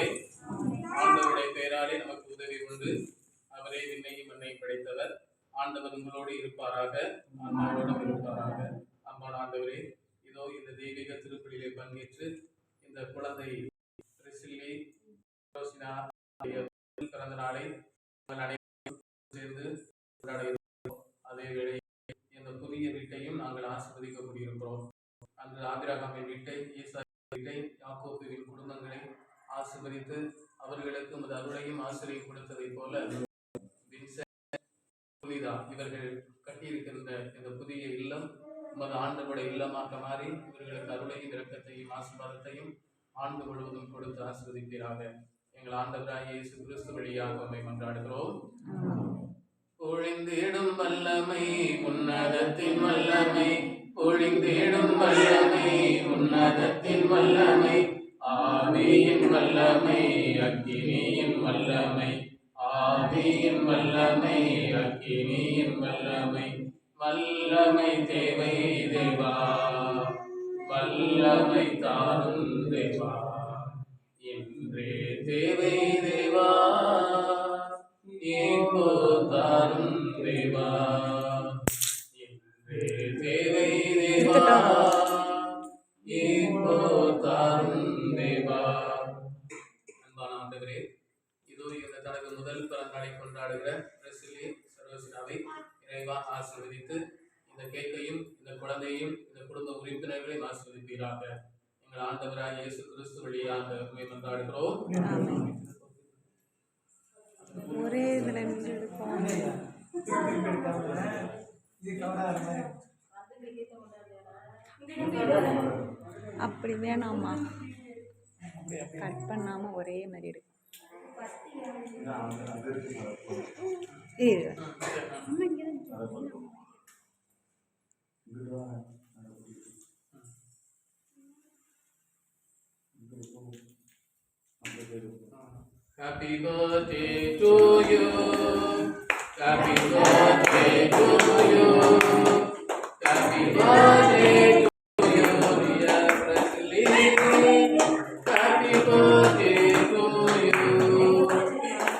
பிதாவே, ஆண்டவருடைய பெயராலே நமக்கு உதவி உண்டு. அவரே விண்ணையும் மண்ணையும் படைத்தவர். ஆண்டவர் உங்களோடு இருப்பாராக, ஆன்மாவோடும் இருப்பாராக. அம்மா ஆண்டவரே, இதோ இந்த தெய்வீக திருப்பலியிலே பங்கேற்று இந்த குழந்தை பிரிசில்லி பிறந்த நாளை சேர்ந்து அதே வேளை இந்த புதிய வீட்டையும் நாங்கள் ஆசீர்வதிக்க முடியிருக்கிறோம். அன்று ஆபிரகாமின் வீட்டை, ஈசா வீட்டை, யாக்கோபுவின் குடும்பங்களை ஆசீர்வதித்து அவர்களுக்கு உமது அருளையும் ஆசிரியை கொடுத்ததை போல இவர்கள் கட்டியிருக்கின்ற இந்த புதிய இல்லம் உமது ஆண்டவருடைய இல்லமாக மாறி இவர்களுக்கு அருளையும் இரக்கத்தையும் ஆசீர்வாதத்தையும் ஆண்டு முழுவதும் கொடுத்து ஆசீர்வதிப்பீராக. எங்கள் ஆண்டவராகிய இயேசு கிறிஸ்து வழியாக உம்மை மன்றாடுகிறோம். பொழிந்திடும் வல்லமை உன்னதத்தின் வல்லமை, பொழிந்திடும் வல்லமை உன்னதத்தின் வல்லமை, ஆவியின் வல்லமை அக்கினியின் வல்லமை, ஆவியின் வல்லமை அக்கினியின் வல்லமை, வல்லமை தேவை தேவா, வல்லமை தாரும் தேவா, என்றே தேவை தேவா, இப்போ தாரும் தேவா, என்றே தேவை தேவா, இப்போ தாரும் தேவா. அன்பான ஆண்டவரே, இதோ இந்த தனது முதல் பிறந்த நாளை கொண்டாடுகிற பிரிசில்லி சரோசினாவை இறைவா ஆசீர்வதித்து இந்த கேக்கையும் இந்த குழந்தையும் இந்த குடும்ப உறுப்பினர்களையும் ஆசீர்வதிப்பீராக. எங்கள் ஆண்டவராகிய இயேசு கிறிஸ்து வழியாக உம்மை மன்றாடுகிறோம். ஒரே இதில் அப்படி வேணாமா, கட் பண்ணாமல் ஒரே மாதிரி இருக்கு. Happy birthday to you, happy birthday to you, happy birthday to you, dear Presley, happy birthday to you,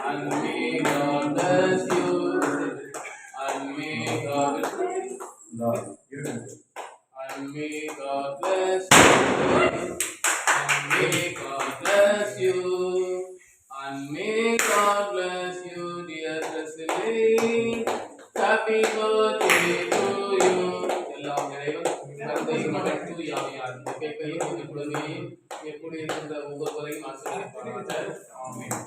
and may God bless you, and may God bless you, and may God bless you, and may God bless you, and may God bless you, dear Presley. Happy birthday to you. எல்லாம் இறைவன் தந்தை மகன் தூய ஆவியார் இந்த கேக்கையும் இந்த குழந்தையையும் எப்படி இருக்கின்ற ஒவ்வொருவரையும் ஆசீர்வதிப்பாராக. ஆமென்.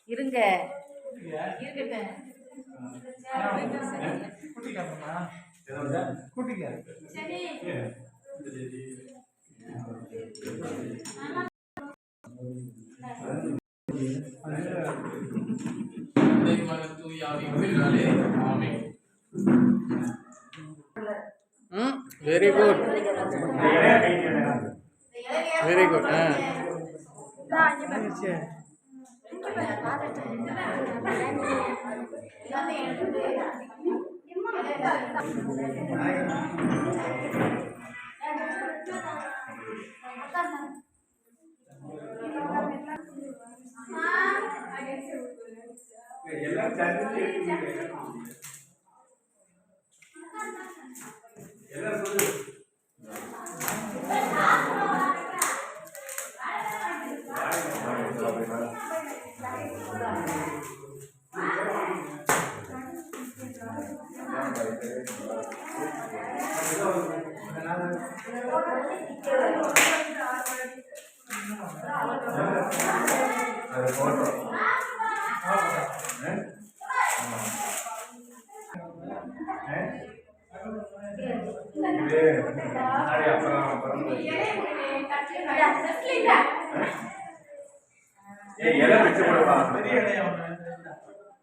இருங்க இருக்கட்டும். தூய ஆவியின் பெயராலே ஆமென். Very good very good.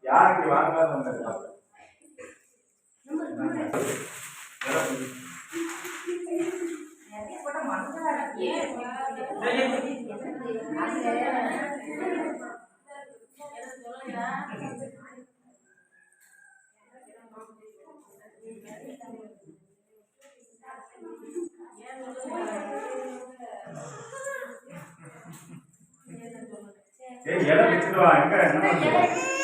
யாருக்கு வாங்கலாம் இலை வச்சுட்டு வா. எங்க என்ன